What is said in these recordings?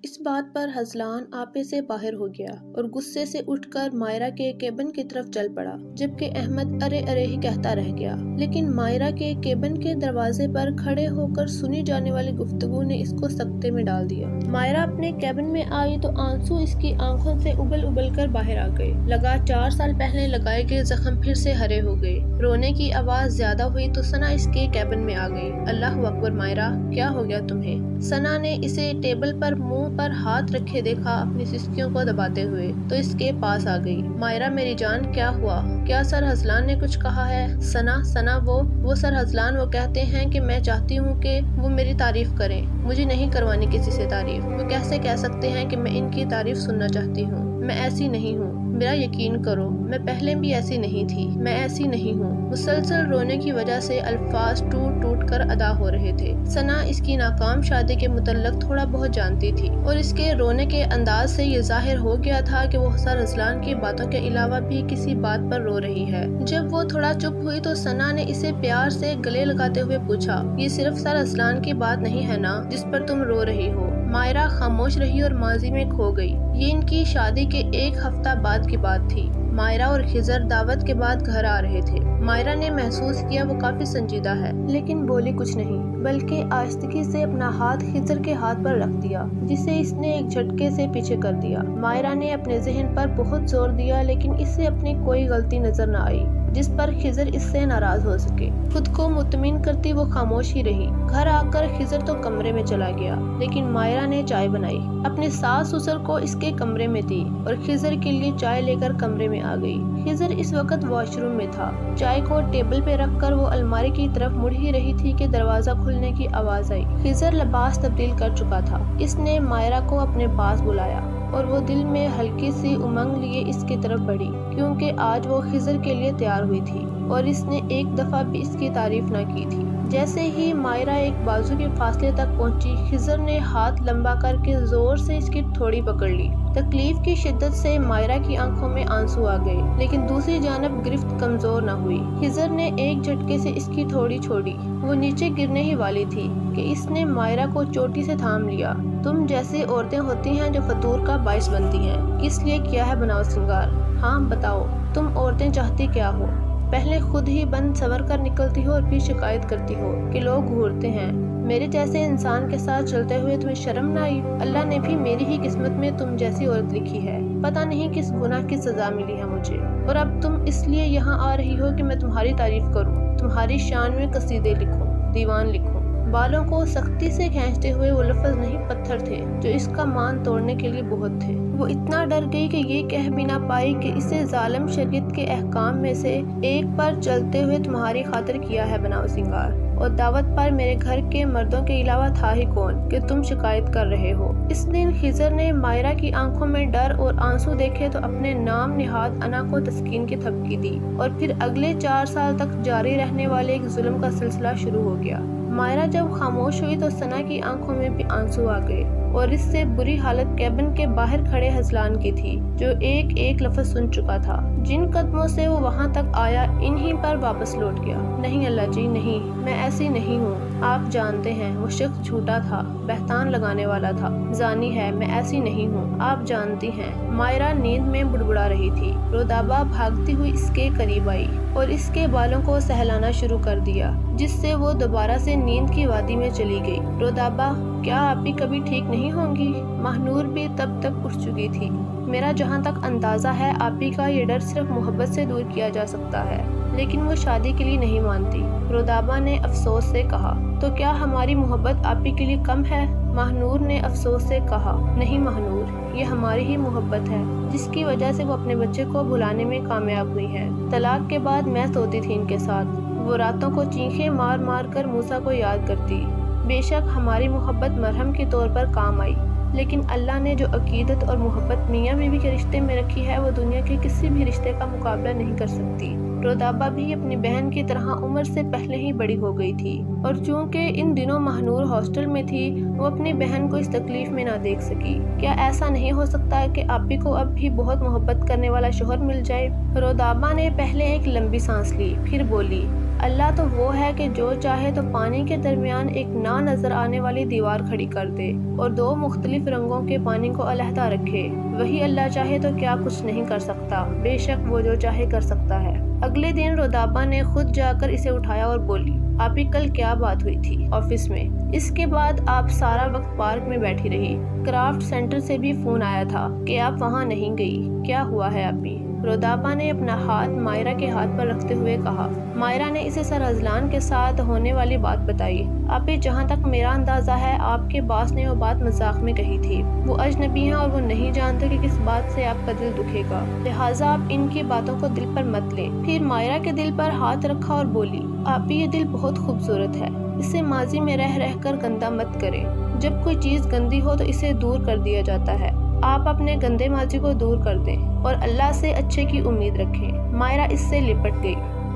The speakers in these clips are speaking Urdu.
اس بات پر ہزلان آپے سے باہر ہو گیا اور غصے سے اٹھ کر مائرہ کے کیبن کی طرف چل پڑا، جبکہ احمد ارے ارے ہی کہتا رہ گیا۔ لیکن مائرہ کے کیبن کے دروازے پر کھڑے ہو کر سنی جانے والی گفتگو نے اس کو سکتے میں ڈال دیا۔ مائرہ اپنے کیبن میں آئی تو آنسو اس کی آنکھوں سے ابل ابل کر باہر آ گئے۔ لگا 4 سال پہلے لگائے گئے زخم پھر سے ہرے ہو گئے۔ رونے کی آواز زیادہ ہوئی تو ثنا اس کے کیبن میں آ گئی۔ اللہ اکبر مائرہ، کیا ہو گیا تمہیں؟ ثنا نے اسے ٹیبل پر منہ پر ہاتھ رکھے دیکھا، اپنی سسکیوں کو دباتے ہوئے، تو اس کے پاس آ گئی۔ مائرہ میری جان، کیا ہوا؟ کیا سر ہزلان نے کچھ کہا ہے؟ ثنا وہ سر ہزلان، وہ کہتے ہیں کہ میں چاہتی ہوں کہ وہ میری تعریف کریں۔ مجھے نہیں کروانی کسی سے تعریف۔ وہ کیسے کہہ سکتے ہیں کہ میں ان کی تعریف سننا چاہتی ہوں؟ میں ایسی نہیں ہوں، میرا یقین کرو، میں پہلے بھی ایسی نہیں تھی، میں ایسی نہیں ہوں۔ مسلسل رونے کی وجہ سے الفاظ ٹوٹ ٹوٹ کر ادا ہو رہے تھے۔ ثنا اس کی ناکام شادی کے متعلق تھوڑا بہت جانتی تھی اور اس کے رونے کے انداز سے یہ ظاہر ہو گیا تھا کہ وہ سر ہزلان کی باتوں کے علاوہ بھی کسی بات پر رو رہی ہے۔ جب وہ تھوڑا چپ ہوئی تو ثنا نے اسے پیار سے گلے لگاتے ہوئے پوچھا، یہ صرف سر ہزلان کی بات نہیں ہے نا جس پر تم رو رہی ہو؟ مائرہ خاموش رہی اور ماضی میں کھو گئی۔ یہ ان کی شادی کے 1 ہفتہ بعد کی بات تھی۔ مائرہ اور خضر دعوت کے بعد گھر آ رہے تھے۔ مائرہ نے محسوس کیا وہ کافی سنجیدہ ہے، لیکن بولی کچھ نہیں، بلکہ آہستگی سے اپنا ہاتھ خضر کے ہاتھ پر رکھ دیا، جسے اس نے ایک جھٹکے سے پیچھے کر دیا۔ مائرہ نے اپنے ذہن پر بہت زور دیا، لیکن اس سے اپنی کوئی غلطی نظر نہ آئی جس پر خضر اس سے ناراض ہو سکے۔ خود کو مطمئن کرتی وہ خاموش ہی رہی۔ گھر آ کر خضر تو کمرے میں چلا گیا، لیکن مائرہ نے چائے بنائی، اپنے ساس سسر کو اس کے کمرے میں دی اور خضر کے لیے چائے لے کر کمرے میں آ گئی۔ خضر اس وقت واش روم میں تھا۔ چائے کو ٹیبل پہ رکھ کر وہ الماری کی طرف مڑ ہی رہی تھی کہ دروازہ کھلنے کی آواز آئی۔ خضر لباس تبدیل کر چکا تھا۔ اس نے مائرہ کو اپنے پاس بلایا اور وہ دل میں ہلکی سی امنگ لیے اس کی طرف بڑھی، کیونکہ آج وہ خضر کے لیے تیار ہوئی تھی اور اس نے ایک دفعہ بھی اس کی تعریف نہ کی تھی۔ جیسے ہی مائرہ ایک بازو کے فاصلے تک پہنچی، خضر نے ہاتھ لمبا کر کے زور سے اس کی تھوڑی پکڑ لی۔ تکلیف کی شدت سے مائرہ کی آنکھوں میں آنسو آ گئے، لیکن دوسری جانب گرفت کمزور نہ ہوئی۔ خضر نے ایک جھٹکے سے اس کی تھوڑی چھوڑی، وہ نیچے گرنے ہی والی تھی کہ اس نے مائرہ کو چوٹی سے تھام لیا۔ تم جیسی عورتیں ہوتی ہیں جو فتور کا باعث بنتی ہیں، کس لیے کیا ہے بناؤ سنگار؟ ہاں بتاؤ، تم عورتیں چاہتی کیا ہو؟ پہلے خود ہی بند سنور کر نکلتی ہو اور پھر شکایت کرتی ہو کہ لوگ گھورتے ہیں۔ میرے جیسے انسان کے ساتھ چلتے ہوئے تمہیں شرم نہ آئی؟ اللہ نے بھی میری ہی قسمت میں تم جیسی عورت لکھی ہے، پتہ نہیں کس گناہ کی سزا ملی ہے مجھے، اور اب تم اس لیے یہاں آ رہی ہو کہ میں تمہاری تعریف کروں، تمہاری شان میں قصیدے لکھوں، دیوان لکھوں۔ بالوں کو سختی سے کھینچتے ہوئے وہ لفظ نہیں پتھر تھے جو اس کا مان توڑنے کے لیے بہت تھے۔ وہ اتنا ڈر گئی کہ یہ کہہ بھی نہ پائی کہ اسے ظالم شریعت کے احکام میں سے ایک پر چلتے ہوئے تمہاری خاطر کیا ہے بناؤ سنگار، اور دعوت پر میرے گھر کے مردوں کے علاوہ تھا ہی کون کہ تم شکایت کر رہے ہو۔ اس دن خضر نے مائرہ کی آنکھوں میں ڈر اور آنسو دیکھے تو اپنے نام نہاد انا کو تسکین کی تھپکی دی، اور پھر اگلے 4 سال تک جاری رہنے والے ایک ظلم کا سلسلہ شروع ہو گیا۔ مائرہ جب خاموش ہوئی تو ثنا کی آنکھوں میں بھی آنسو آ گئے، اور اس سے بری حالت کیبن کے باہر کھڑے ہزلان کی تھی، جو ایک ایک لفظ سن چکا تھا۔ جن قدموں سے وہ وہاں تک آیا انہی پر واپس لوٹ گیا۔ نہیں اللہ جی نہیں، میں ایسی نہیں ہوں، آپ جانتے ہیں وہ شخص جھوٹا تھا، بہتان لگانے والا تھا، زانی ہے، میں ایسی نہیں ہوں، آپ جانتی ہیں۔ مائرہ نیند میں بڑبڑا رہی تھی۔ رودابہ بھاگتی ہوئی اس کے قریب آئی اور اس کے بالوں کو سہلانا شروع کر دیا، جس سے وہ دوبارہ سے نیند کی وادی میں چلی گئی۔ رودابہ، کیا آپ بھی کبھی ٹھیک نہیں ہوں گی؟ ماہنور بھی تب تک اٹھ چکی تھی۔ میرا جہاں تک اندازہ ہے آپی کا یہ ڈر صرف محبت سے دور کیا جا سکتا ہے، لیکن وہ شادی کے لیے نہیں مانتی۔ رودابہ نے افسوس سے کہا، تو کیا ہماری محبت آپی کے لیے کم ہے؟ ماہنور نے افسوس سے کہا، نہیں ماہنور، یہ ہماری ہی محبت ہے جس کی وجہ سے وہ اپنے بچے کو بھلانے میں کامیاب ہوئی ہے۔ طلاق کے بعد میں سوتی تھی ان کے ساتھ، وہ راتوں کو چیخیں مار مار کر موسیٰ کو یاد کرتی۔ بے شک ہماری محبت مرہم کے طور پر کام آئی، لیکن اللہ نے جو عقیدت اور محبت میاں بیوی کے رشتے میں رکھی ہے وہ دنیا کے کسی بھی رشتے کا مقابلہ نہیں کر سکتی۔ رودابہ بھی اپنی بہن کی طرح عمر سے پہلے ہی بڑی ہو گئی تھی، اور چونکہ ان دنوں ماہنور ہاسٹل میں تھی وہ اپنی بہن کو اس تکلیف میں نہ دیکھ سکی۔ کیا ایسا نہیں ہو سکتا کہ آپی کو اب بھی بہت محبت کرنے والا شوہر مل جائے؟ رودابہ نے پہلے ایک لمبی سانس لی، پھر بولی، اللہ تو وہ ہے کہ جو چاہے تو پانی کے درمیان ایک نہ نظر آنے والی دیوار کھڑی کر دے اور 2 مختلف مختلف رنگوں کے پانی کو علیحدہ رکھے، وہی اللہ چاہے تو کیا کچھ نہیں کر سکتا، بے شک وہ جو چاہے کر سکتا ہے۔ اگلے دن رودابا نے خود جا کر اسے اٹھایا اور بولی، آپ ہی کل کیا بات ہوئی تھی آفس میں؟ اس کے بعد آپ سارا وقت پارک میں بیٹھی رہی، کرافٹ سینٹر سے بھی فون آیا تھا کہ آپ وہاں نہیں گئی، کیا ہوا ہے ابھی؟ رودابا نے اپنا ہاتھ مائرہ کے ہاتھ پر رکھتے ہوئے کہا۔ مائرہ نے اسے سر ازلان کے ساتھ ہونے والی بات بتائی۔ آپی، جہاں تک میرا اندازہ ہے آپ کے باس نے وہ بات مذاق میں کہی تھی، وہ اجنبی ہیں اور وہ نہیں جانتے کہ کس بات سے آپ کا دل دکھے گا، لہٰذا آپ ان کی باتوں کو دل پر مت لیں۔ پھر مائرہ کے دل پر ہاتھ رکھا اور بولی، آپی یہ دل بہت خوبصورت ہے، اسے ماضی میں رہ رہ کر گندا مت کریں، جب کوئی چیز گندی ہو تو اسے دور کر دیا جاتا ہے، آپ اپنے گندے ماضی کو دور کر دیں اور اللہ سے اچھے کی امید رکھیں۔ مائرہ اس سے لپٹ گئی،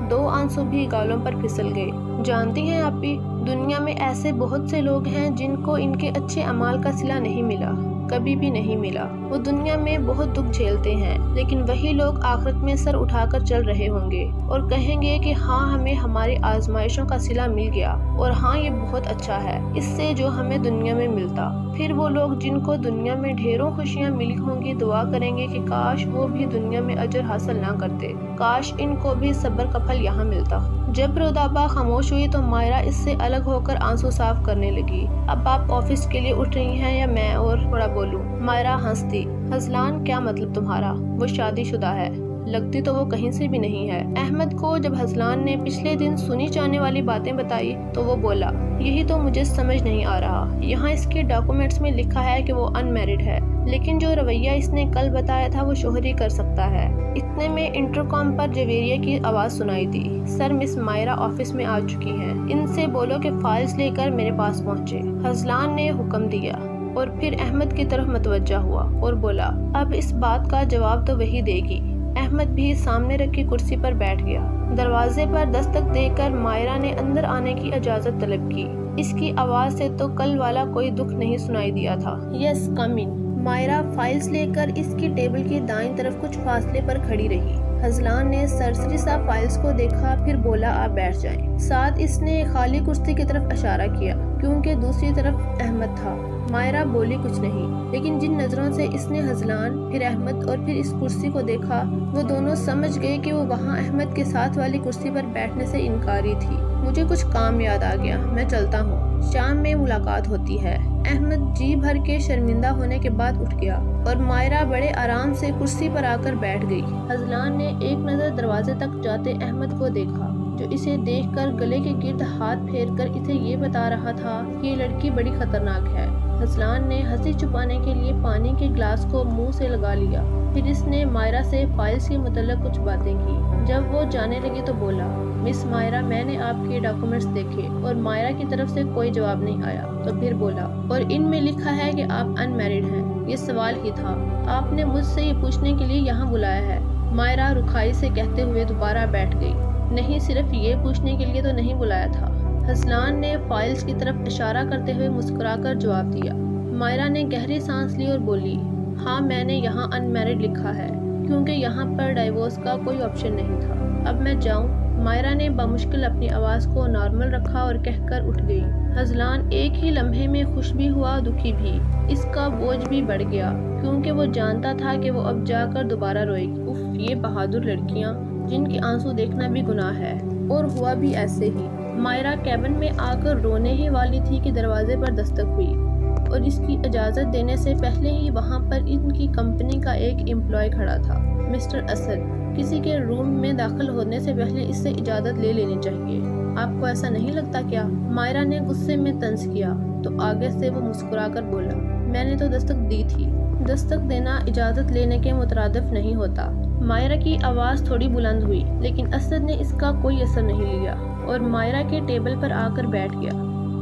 2 آنسو بھی گالوں پر پھسل گئے۔ جانتی ہیں آپی، دنیا میں ایسے بہت سے لوگ ہیں جن کو ان کے اچھے اعمال کا صلہ نہیں ملا، کبھی بھی نہیں ملا۔ وہ دنیا میں بہت دکھ جھیلتے ہیں، لیکن وہی لوگ آخرت میں سر اٹھا کر چل رہے ہوں گے اور کہیں گے کہ ہاں ہمیں ہماری آزمائشوں کا صلہ مل گیا، اور ہاں یہ بہت اچھا ہے اس سے جو ہمیں دنیا میں ملتا۔ پھر وہ لوگ جن کو دنیا میں ڈھیروں خوشیاں ملی ہوں گی دعا کریں گے کہ کاش وہ بھی دنیا میں اجر حاصل نہ کرتے، کاش ان کو بھی صبر کا پھل یہاں ملتا۔ جب رودابا خاموش ہوئی تو مائرہ اس سے الگ ہو کر آنسو صاف کرنے لگی۔ اب آپ آفس کے لیے اٹھ رہی ہیں یا میں اور تھوڑا بولوں؟ مائرہ ہنس دی۔ ازلان، کیا مطلب تمہارا؟ وہ شادی شدہ ہے، لگتی تو وہ کہیں سے بھی نہیں ہے۔ احمد کو جب ازلان نے پچھلے دن سنی جانے والی باتیں بتائی تو وہ بولا، یہی تو مجھے سمجھ نہیں آ رہا، یہاں اس کے ڈاکومنٹس میں لکھا ہے کہ وہ ان میرڈ ہے، لیکن جو رویہ اس نے کل بتایا تھا وہ شوہر ہی کر سکتا ہے۔ اتنے میں انٹرکام پر جویریہ کی آواز سنائی دی، سر مس مائرہ آفس میں آ چکی ہیں، ان سے بولو کہ فائلز لے کر میرے پاس پہنچے۔ ازلان نے حکم دیا اور پھر احمد کی طرف متوجہ ہوا اور بولا، اب اس بات کا جواب تو وہی دے گی۔ احمد بھی سامنے رکھی کرسی پر بیٹھ گیا۔ دروازے پر دستک دے کر مائرہ نے اندر آنے کی اجازت طلب کی۔ اس کی آواز سے تو کل والا کوئی دکھ نہیں سنائی دیا تھا۔ یس، کم ان۔ مائرہ فائلز لے کر اس کی ٹیبل کی دائیں طرف کچھ فاصلے پر کھڑی رہی۔ ازلان نے سرسری سا فائلز کو دیکھا، پھر بولا، آپ بیٹھ جائیں۔ ساتھ اس نے خالی کرسی کی طرف اشارہ کیا، کیونکہ دوسری طرف احمد تھا۔ مائرہ بولی کچھ نہیں، لیکن جن نظروں سے اس نے ازلان، پھر احمد اور پھر اس کرسی کو دیکھا، وہ دونوں سمجھ گئے کہ وہ وہاں احمد کے ساتھ والی کرسی پر بیٹھنے سے انکاری تھی۔ مجھے کچھ کام یاد آ گیا، میں چلتا ہوں، شام میں ملاقات ہوتی ہے۔ احمد جی بھر کے شرمندہ ہونے کے بعد اٹھ گیا اور مائرہ بڑے آرام سے کرسی پر آ کر بیٹھ گئی۔ ازلان نے ایک نظر دروازے تک جاتے احمد کو دیکھا، جو اسے دیکھ کر گلے کے گرد ہاتھ پھیر کر اسے یہ بتا رہا تھا کہ یہ لڑکی بڑی خطرناک ہے۔ ازلان نے ہنسی چھپانے کے لیے پانی کے گلاس کو منہ سے لگا لیا، پھر اس نے مائرہ سے فائلز کے متعلق کچھ باتیں کی۔ جب وہ جانے لگی تو بولا، مس مائرہ، میں نے آپ کے ڈاکومنٹس دیکھے اور مائرہ کی طرف سے کوئی جواب نہیں آیا، تو پھر بولا، اور ان میں لکھا ہے کہ آپ ان میرڈ ہیں، یہ سوال ہی تھا، آپ نے مجھ سے یہ پوچھنے کے لیے یہاں بلایا ہے۔ مائرہ رکھائی سے کہتے ہوئے دوبارہ بیٹھ گئی، نہیں، صرف یہ پوچھنے کے لیے تو نہیں بلایا تھا۔ ازلان نے فائلز کی طرف اشارہ کرتے ہوئے مسکرا کر جواب دیا۔ مائرہ نے گہری سانس لی اور بولی، ہاں میں نے یہاں ان میرڈ لکھا ہے، کیونکہ یہاں پر ڈائیورس کا کوئی آپشن نہیں تھا۔ اب میں جاؤں؟ مائرہ نے بمشکل اپنی آواز کو نارمل رکھا اور کہہ کر اٹھ گئی۔ ازلان ایک ہی لمحے میں خوش بھی ہوا، دکھی بھی۔ اس کا بوجھ بھی بڑھ گیا، کیونکہ وہ جانتا تھا کہ وہ اب جا کر دوبارہ روئے گی۔ اف، یہ بہادر لڑکیاں جن کے آنسو دیکھنا بھی گناہ ہے، اور ہوا بھی ایسے ہی۔ مائرہ کیبن میں آ کر رونے ہی والی تھی کہ دروازے پر دستک ہوئی، اور اس کی اجازت دینے سے پہلے ہی وہاں پر ان کی کمپنی کا ایک امپلائی کھڑا تھا، مسٹر اسد۔ کسی کے روم میں داخل ہونے سے پہلے اس سے اجازت لے لینی چاہیے، آپ کو ایسا نہیں لگتا کیا؟ مائرہ نے غصے میں طنز کیا تو آگے سے وہ مسکرا کر بولا، میں نے تو دستک دی تھی، دستک دینا اجازت لینے کے مترادف نہیں ہوتا۔ مائرہ کی آواز تھوڑی بلند ہوئی، لیکن اسد نے اس کا کوئی اثر نہیں لیا اور مائرہ کے ٹیبل پر آ کر بیٹھ گیا۔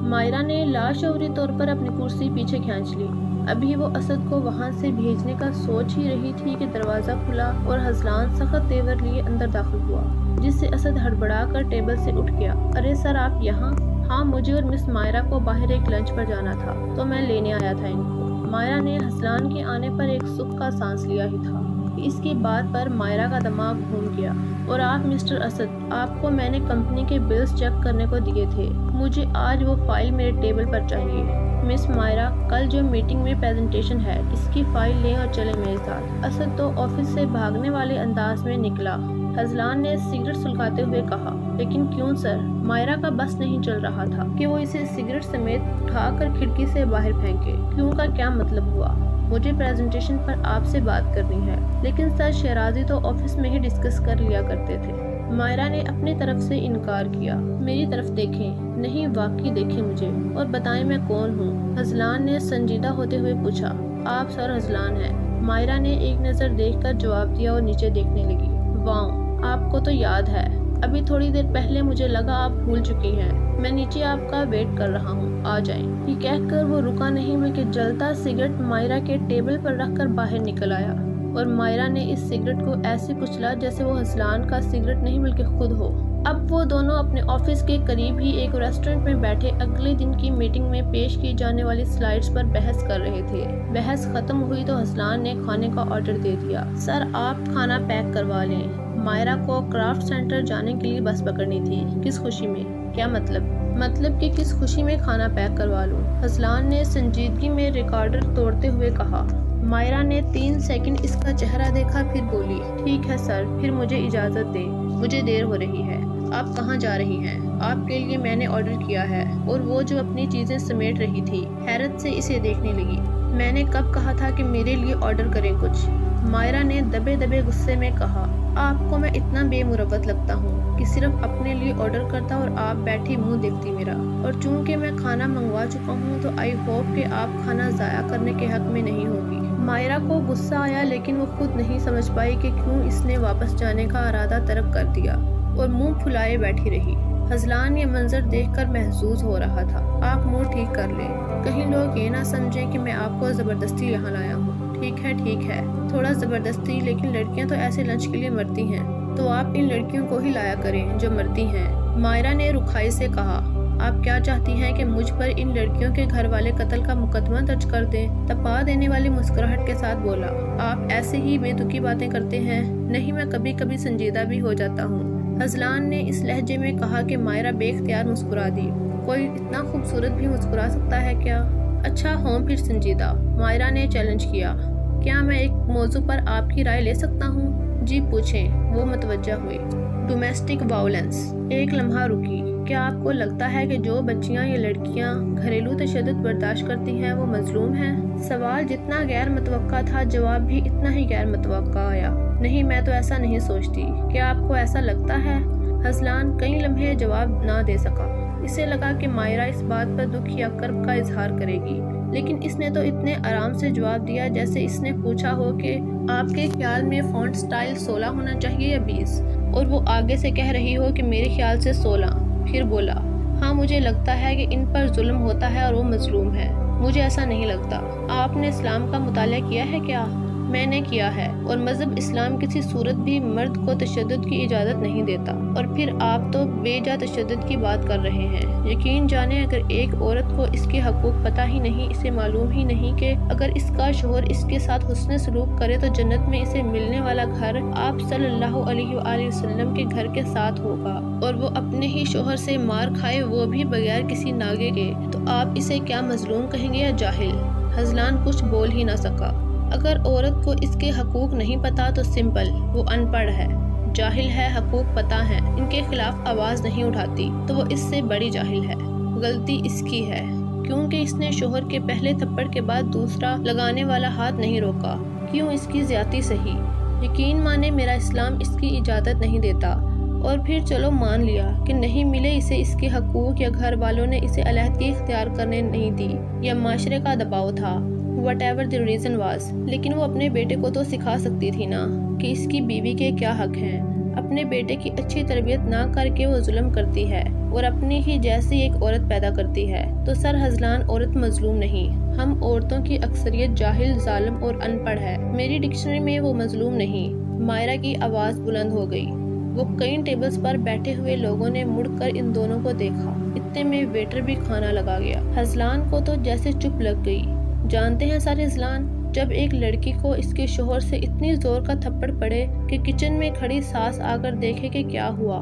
مائرہ نے لاشعوری طور پر اپنی کرسی پیچھے کھینچ لی۔ ابھی وہ اسد کو وہاں سے بھیجنے کا سوچ ہی رہی تھی کہ دروازہ کھلا اور ازلان سخت تیور لیے اندر داخل ہوا، جس سے اسد ہڑبڑا کر ٹیبل سے اٹھ گیا۔ ارے سر، آپ یہاں؟ ہاں، مجھے اور مس مائرہ کو باہر ایک لنچ پر جانا تھا تو میں لینے آیا تھا ان کو۔ مائرہ نے ازلان کے آنے پر ایک سکھ کا سانس لیا ہی تھا کہ اس کی بات پر مائرہ کا دماغ گھوم گیا۔ اور آپ مسٹر اسد، آپ کو میں نے کمپنی کے بلز چیک کرنے کو دیے تھے، مجھے آج وہ فائل میرے ٹیبل پر چاہیے۔ مس مائرہ کل جو میٹنگ میں پریزنٹیشن ہے اس کی فائل لیں اور چلیں میرے ساتھ۔ اسد تو آفس سے بھاگنے والے انداز میں نکلا۔ حزلان نے سگریٹ سلگاتے ہوئے کہا، لیکن کیوں سر؟ مائرہ کا بس نہیں چل رہا تھا کہ وہ اسے سگریٹ سمیت اٹھا کر کھڑکی سے باہر پھینکے۔ کیوں کا کیا مطلب ہوا؟ مجھے پریزنٹیشن پر آپ سے بات کرنی ہے۔ لیکن سر شیرازی تو آفس میں ہی ڈسکس کر لیا کرتے تھے۔ مائرہ نے اپنی طرف سے انکار کیا۔ میری طرف دیکھیں، نہیں واقعی دیکھیں مجھے اور بتائیں میں کون ہوں؟ حزلان نے سنجیدہ ہوتے ہوئے پوچھا۔ آپ سر حزلان ہیں۔ مائرہ نے ایک نظر دیکھ کر جواب دیا اور نیچے دیکھنے لگی۔ واؤ، آپ کو تو یاد ہے۔ ابھی تھوڑی دیر پہلے مجھے لگا آپ بھول چکی ہیں۔ میں نیچے آپ کا ویٹ کر رہا ہوں، آ جائیں۔ یہ کہہ کر وہ رکا نہیں بلکہ جلتا سگریٹ مائرہ کے ٹیبل پر رکھ کر باہر نکل آیا اور مائرہ نے اس سگریٹ کو ایسے کچلا جیسے وہ حزلان کا سگریٹ نہیں بلکہ خود ہو۔ اب وہ دونوں اپنے آفس کے قریب ہی ایک ریسٹورنٹ میں بیٹھے اگلے دن کی میٹنگ میں پیش کی جانے والی سلائیڈز پر بحث کر رہے تھے۔ بحث ختم ہوئی تو حزلان نے کھانے کا آرڈر دے دیا۔ سر آپ کھانا پیک کروا لیں۔ مائرہ کو کرافٹ سینٹر جانے کے لیے بس پکڑنی تھی۔ کس خوشی میں؟ کیا مطلب کہ کس خوشی میں کھانا پیک کروا لوں؟ حزلان نے سنجیدگی میں ریکارڈر توڑتے ہوئے کہا۔ مائرہ نے 3 سیکنڈ اس کا چہرہ دیکھا، پھر بولی، ٹھیک ہے سر، پھر مجھے اجازت دیں، مجھے دیر ہو رہی ہے۔ آپ کہاں جا رہی ہیں؟ آپ کے لیے میں نے آرڈر کیا ہے۔ اور وہ جو اپنی چیزیں سمیٹ رہی تھی حیرت سے اسے دیکھنے لگی۔ میں نے کب کہا تھا کہ میرے لیے آرڈر کریں کچھ؟ مائرہ نے دبے دبے غصے میں کہا۔ آپ کو میں اتنا بے مروت لگتا ہوں کہ صرف اپنے لیے آرڈر کرتا اور آپ بیٹھی منہ دیکھتی میرا۔ اور چونکہ میں کھانا منگوا چکا ہوں تو آئی ہوپ کہ آپ کھانا ضائع کرنے کے حق میں نہیں ہوگی۔ مائرہ کو غصہ آیا لیکن وہ خود نہیں سمجھ پائی کہ کیوں اس نے واپس جانے کا ارادہ ترک کر دیا اور منہ پھلائے بیٹھی رہی۔ حزلان یہ منظر دیکھ کر محظوظ ہو رہا تھا۔ آپ منہ ٹھیک کر لیں، کہیں لوگ یہ نہ سمجھیں کہ میں آپ کو زبردستی یہاں لایا ہوں۔ ٹھیک ہے، تھوڑا زبردستی، لیکن لڑکیاں تو ایسے لنچ کے لیے مرتی ہیں، تو آپ ان لڑکیوں کو ہی لایا کریں جو مرتی ہیں۔ مائرہ نے رکھائی سے کہا۔ آپ کیا چاہتی ہیں کہ مجھ پر ان لڑکیوں کے گھر والے قتل کا مقدمہ درج کر دیں؟ تپا دینے والی مسکراہٹ کے ساتھ بولا۔ آپ ایسے ہی بے تکی باتیں کرتے ہیں۔ نہیں، میں کبھی کبھی سنجیدہ بھی ہو جاتا ہوں۔ حزلان نے اس لہجے میں کہا کہ مائرہ بے اختیار مسکرا دی۔ کوئی اتنا خوبصورت بھی مسکرا سکتا ہے کیا؟ اچھا ہوں پھر سنجیدہ، مائرہ نے چیلنج کیا۔ کیا میں ایک موضوع پر آپ کی رائے لے سکتا ہوں؟ جی پوچھیں، وہ متوجہ ہوئی۔ Domestic violence. ایک لمحہ رکی۔ کیا آپ کو لگتا ہے کہ جو بچیاں یا لڑکیاں گھریلو تشدد برداشت کرتی ہیں وہ مظلوم ہیں؟ سوال جتنا غیر متوقع تھا، جواب بھی اتنا ہی غیر متوقع آیا۔ نہیں، میں تو ایسا نہیں سوچتی۔ کیا آپ کو ایسا لگتا ہے؟ حزلان کئی لمحے جواب نہ دے سکا۔ اسے لگا کہ مائرہ اس بات پر دکھ یا کرب کا اظہار کرے گی، لیکن اس نے تو اتنے آرام سے جواب دیا جیسے اس نے پوچھا ہو کہ آپ کے خیال میں فونٹ سٹائل 16 ہونا چاہیے یا 20، اور وہ آگے سے کہہ رہی ہو کہ میرے خیال سے 16۔ پھر بولا، ہاں مجھے لگتا ہے کہ ان پر ظلم ہوتا ہے اور وہ مظلوم ہے۔ مجھے ایسا نہیں لگتا۔ آپ نے اسلام کا مطالعہ کیا ہے کیا؟ میں نے کیا ہے، اور مذہب اسلام کسی صورت بھی مرد کو تشدد کی اجازت نہیں دیتا۔ اور پھر آپ تو بے جا تشدد کی بات کر رہے ہیں۔ یقین جانیں اگر ایک عورت کو اس کے حقوق پتہ ہی نہیں، اسے معلوم ہی نہیں کہ اگر اس کا شوہر اس کے ساتھ حسن سلوک کرے تو جنت میں اسے ملنے والا گھر آپ صلی اللہ علیہ وآلہ وسلم کے گھر کے ساتھ ہوگا، اور وہ اپنے ہی شوہر سے مار کھائے، وہ بھی بغیر کسی ناگے کے، تو آپ اسے کیا مظلوم کہیں گے یا جاہل؟ حزلان کچھ بول ہی نہ سکا۔ اگر عورت کو اس کے حقوق نہیں پتا تو سمپل، وہ ان پڑھ ہے، جاہل ہے۔ حقوق پتا ہے، ان کے خلاف آواز نہیں اٹھاتی تو وہ اس سے بڑی جاہل ہے۔ غلطی اس کی ہے کیونکہ اس نے شوہر کے پہلے تھپڑ کے بعد دوسرا لگانے والا ہاتھ نہیں روکا۔ کیوں اس کی زیادتی سہی؟ یقین مانے میرا اسلام اس کی اجازت نہیں دیتا۔ اور پھر چلو مان لیا کہ نہیں ملے اسے اس کے حقوق، یا گھر والوں نے اسے علیحدگی اختیار کرنے نہیں دی، یا معاشرے کا دباؤ تھا، whatever the reason was، لیکن وہ اپنے بیٹے کو تو سکھا سکتی تھی نا کہ اس کی بیوی کے کیا حق ہیں۔ اپنے بیٹے کی اچھی تربیت نہ کر کے وہ ظلم کرتی ہے اور اپنی ہی جیسی ایک عورت پیدا کرتی ہے۔ تو سر حزلان عورت مظلوم نہیں، ہم عورتوں کی اکثریت جاہل، ظالم اور ان پڑھ ہے۔ میری ڈکشنری میں وہ مظلوم نہیں۔ مائرہ کی آواز بلند ہو گئی۔ وہ کئی ٹیبلز پر بیٹھے ہوئے لوگوں نے مڑ کر ان دونوں کو دیکھا۔ اتنے میں ویٹر بھی کھانا لگا گیا۔ حزلان کو تو جیسے چپ لگ گئی۔ جانتے ہیں سر حزلان، جب ایک لڑکی کو اس کے شوہر سے اتنی زور کا تھپڑ پڑے کہ کچن میں کھڑی ساس آ کر دیکھے کہ کیا ہوا،